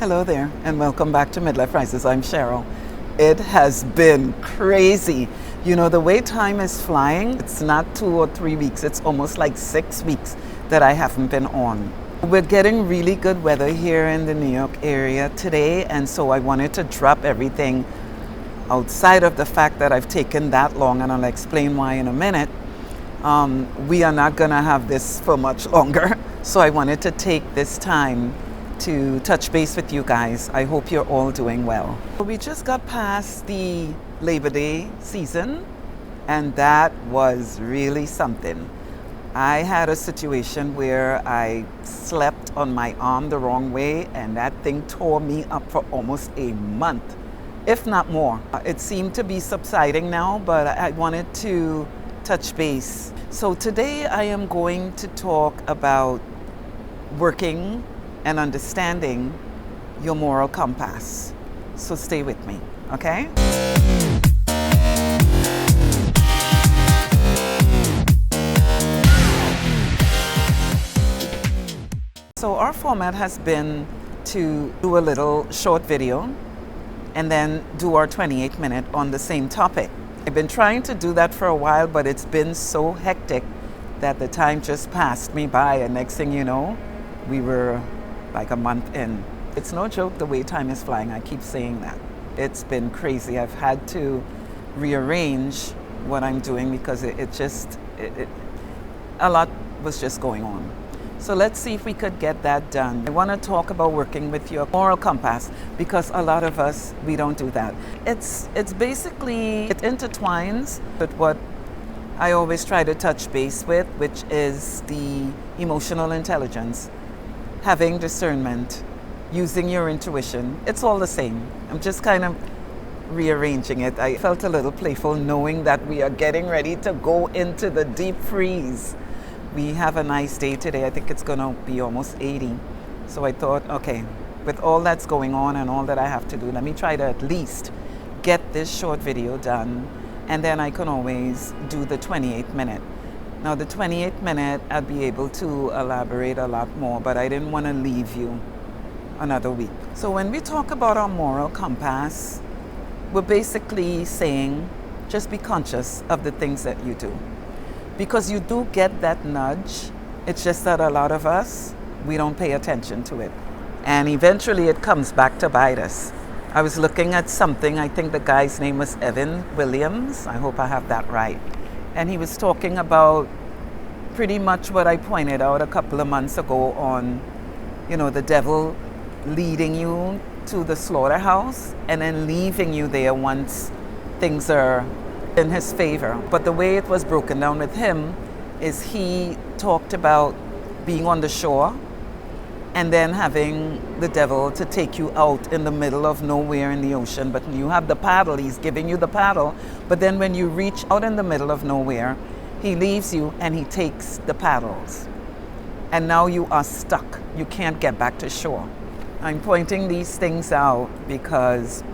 Hello there, and welcome back to Midlife Rises. I'm Cheryl. It has been crazy. You know, the way time is flying, it's not 2 or 3 weeks, it's almost like 6 weeks that I haven't been on. We're getting really good weather here in the New York area today, and so I wanted to drop everything outside of the fact that I've taken that long, and I'll explain why in a minute. We are not going to have this for much longer, so I wanted to take this time to touch base with you guys. I hope you're all doing well. We just got past the Labor Day season, and that was really something. I had a situation where I slept on my arm the wrong way, and that thing tore me up for almost a month, if not more. It seemed to be subsiding now, but I wanted to touch base. So today I am going to talk about working and understanding your moral compass. So stay with me, okay? So our format has been to do a little short video and then do our 28-minute on the same topic. I've been trying to do that for a while, but it's been so hectic that the time just passed me by, and next thing you know, we were like a month in. It's no joke the way time is flying. I keep saying that. It's been crazy. I've had to rearrange what I'm doing because a lot was just going on. So let's see if we could get that done. I want to talk about working with your moral compass because a lot of us, we don't do that. It's basically, it intertwines with what I always try to touch base with, which is the emotional intelligence. Having discernment, using your intuition, it's all the same. I'm just kind of rearranging it. I felt a little playful knowing that we are getting ready to go into the deep freeze. We have a nice day today. I think it's going to be almost 80. So I thought, okay, with all that's going on and all that I have to do, let me try to at least get this short video done, and then I can always do the 28-minute. Now the 28-minute, I'd be able to elaborate a lot more, but I didn't want to leave you another week. So when we talk about our moral compass, we're basically saying, just be conscious of the things that you do. Because you do get that nudge, it's just that a lot of us, we don't pay attention to it. And eventually it comes back to bite us. I was looking at something, I think the guy's name was Evan Williams, I hope I have that right. And he was talking about pretty much what I pointed out a couple of months ago on, you know, the devil leading you to the slaughterhouse and then leaving you there once things are in his favor. But the way it was broken down with him is he talked about being on the shore and then having the devil to take you out in the middle of nowhere in the ocean, but you have the paddle, he's giving you the paddle, but then when you reach out in the middle of nowhere, he leaves you and he takes the paddles. And now you are stuck. You can't get back to shore. I'm pointing these things out because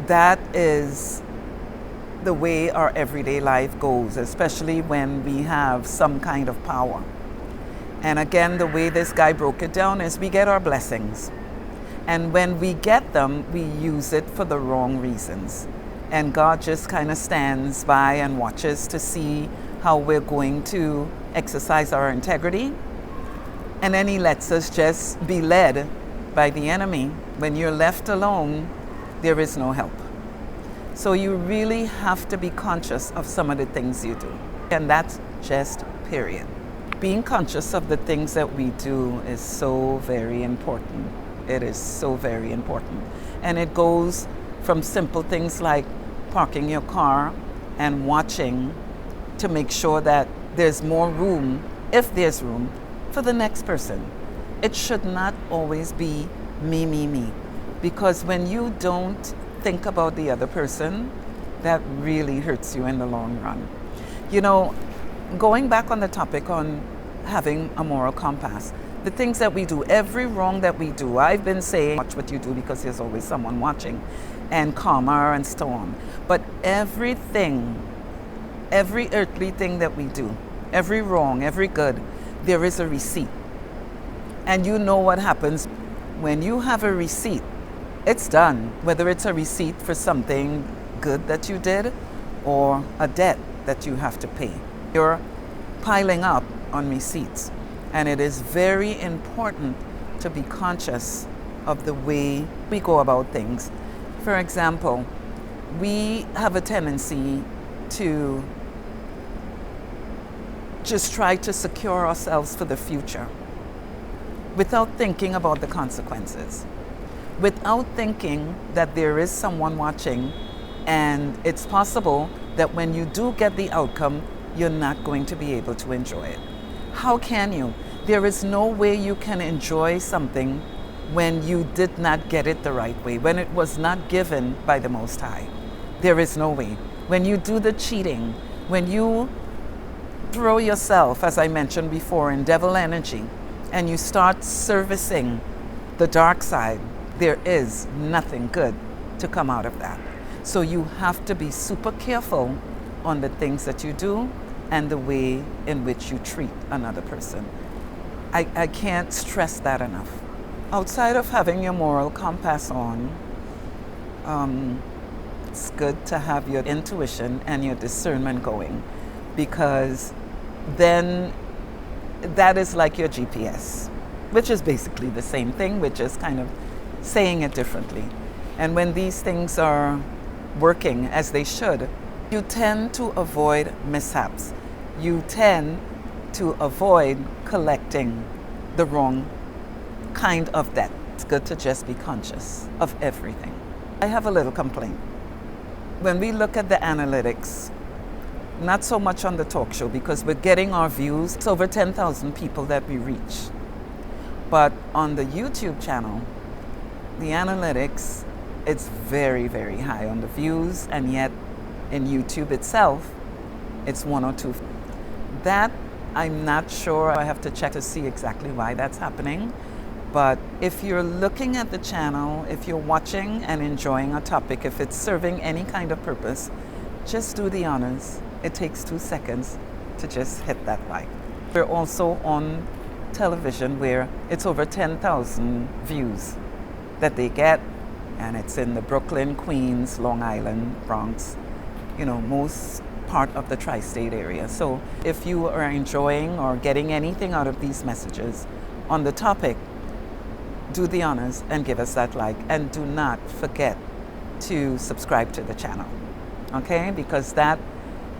that is the way our everyday life goes, especially when we have some kind of power. And again, the way this guy broke it down is we get our blessings. And when we get them, we use it for the wrong reasons. And God just kind of stands by and watches to see how we're going to exercise our integrity. And then he lets us just be led by the enemy. When you're left alone, there is no help. So you really have to be conscious of some of the things you do. And that's just period. Being conscious of the things that we do is so very important. It is so very important. And it goes from simple things like parking your car and watching to make sure that there's more room, if there's room, for the next person. It should not always be me, me, me. Because when you don't think about the other person, that really hurts you in the long run. You know, going back on the topic on having a moral compass, the things that we do, every wrong that we do, I've been saying, watch what you do because there's always someone watching, and karma and so on. But everything, every earthly thing that we do, every wrong, every good, there is a receipt. And you know what happens When you have a receipt, it's done. Whether it's a receipt for something good that you did or a debt that you have to pay. You're piling up on receipts. And it is very important to be conscious of the way we go about things. For example, we have a tendency to just try to secure ourselves for the future without thinking about the consequences, without thinking that there is someone watching, and it's possible that when you do get the outcome, you're not going to be able to enjoy it. How can you? There is no way you can enjoy something when you did not get it the right way, when it was not given by the Most High. There is no way. When you do the cheating, when you throw yourself, as I mentioned before, in devil energy, and you start servicing the dark side, there is nothing good to come out of that. So you have to be super careful on the things that you do and the way in which you treat another person. I can't stress that enough. Outside of having your moral compass on, it's good to have your intuition and your discernment going, because then that is like your GPS, which is basically the same thing, which is kind of saying it differently. And when these things are working as they should, you tend to avoid mishaps. You tend to avoid collecting the wrong kind of debt. It's good to just be conscious of everything. I have a little complaint. When we look at the analytics, not so much on the talk show because we're getting our views. It's over 10,000 people that we reach. But on the YouTube channel, the analytics, it's very, very high on the views, and yet in YouTube itself, it's 1 or 2. That, I'm not sure. I have to check to see exactly why that's happening. But if you're looking at the channel, if you're watching and enjoying a topic, if it's serving any kind of purpose, just do the honors. It takes 2 seconds to just hit that like. We're also on television where it's over 10,000 views that they get, and it's in the Brooklyn, Queens, Long Island, Bronx, most part of the tri-state area. So if you are enjoying or getting anything out of these messages on the topic, do the honors and give us that like, and do not forget to subscribe to the channel, okay? Because that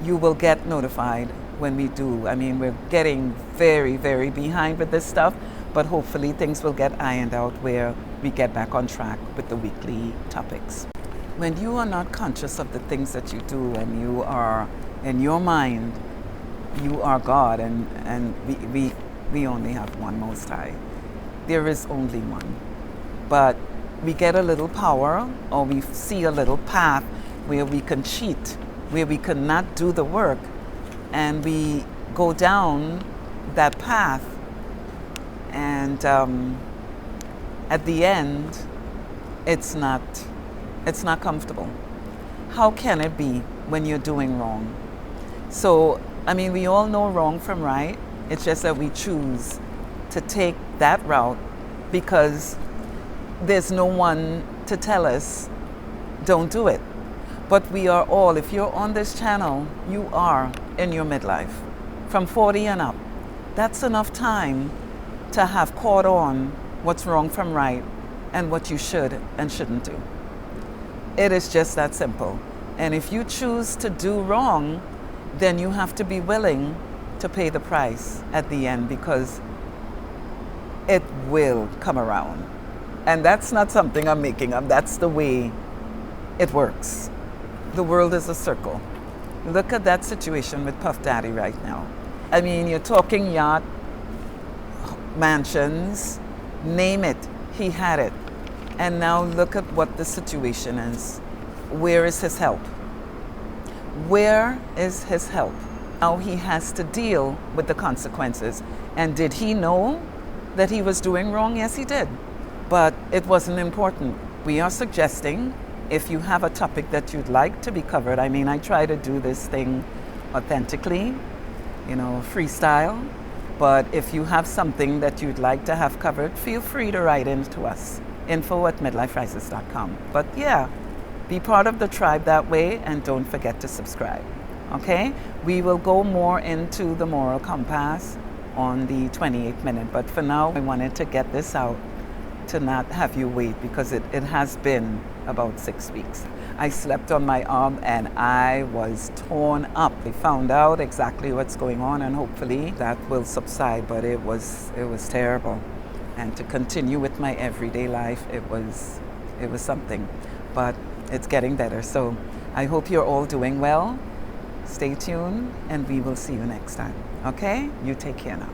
you will get notified when we do. I mean, we're getting very, very behind with this stuff, but hopefully things will get ironed out where we get back on track with the weekly topics. When you are not conscious of the things that you do, and you are, in your mind, you are God, and we only have one Most High. There is only one. But we get a little power, or we see a little path where we can cheat, where we cannot do the work, and we go down that path, and at the end, it's not comfortable. How can it be when you're doing wrong? So, I mean, we all know wrong from right. It's just that we choose to take that route because there's no one to tell us, don't do it. But we are all, if you're on this channel, you are in your midlife, from 40 and up. That's enough time to have caught on what's wrong from right and what you should and shouldn't do. It is just that simple. And if you choose to do wrong, then you have to be willing to pay the price at the end, because it will come around. And that's not something I'm making up. That's the way it works. The world is a circle. Look at that situation with Puff Daddy right now. I mean, you're talking yacht, mansions, name it, he had it. And now look at what the situation is. Where is his help? Where is his help? Now he has to deal with the consequences. And did he know that he was doing wrong? Yes, he did. But it wasn't important. We are suggesting, if you have a topic that you'd like to be covered, I mean, I try to do this thing authentically, freestyle. But if you have something that you'd like to have covered, feel free to write in to us, info@midliferises.com. But yeah, be part of the tribe that way, and don't forget to subscribe. Okay? We will go more into the moral compass on the 28th minute, but for now, I wanted to get this out to not have you wait, because it has been about 6 weeks. I slept on my arm and I was torn up. I found out exactly what's going on, and hopefully that will subside, but it was terrible. And to continue with my everyday life, it was something, but it's getting better. So I hope you're all doing well. Stay tuned, and we will see you next time. Okay? You take care now.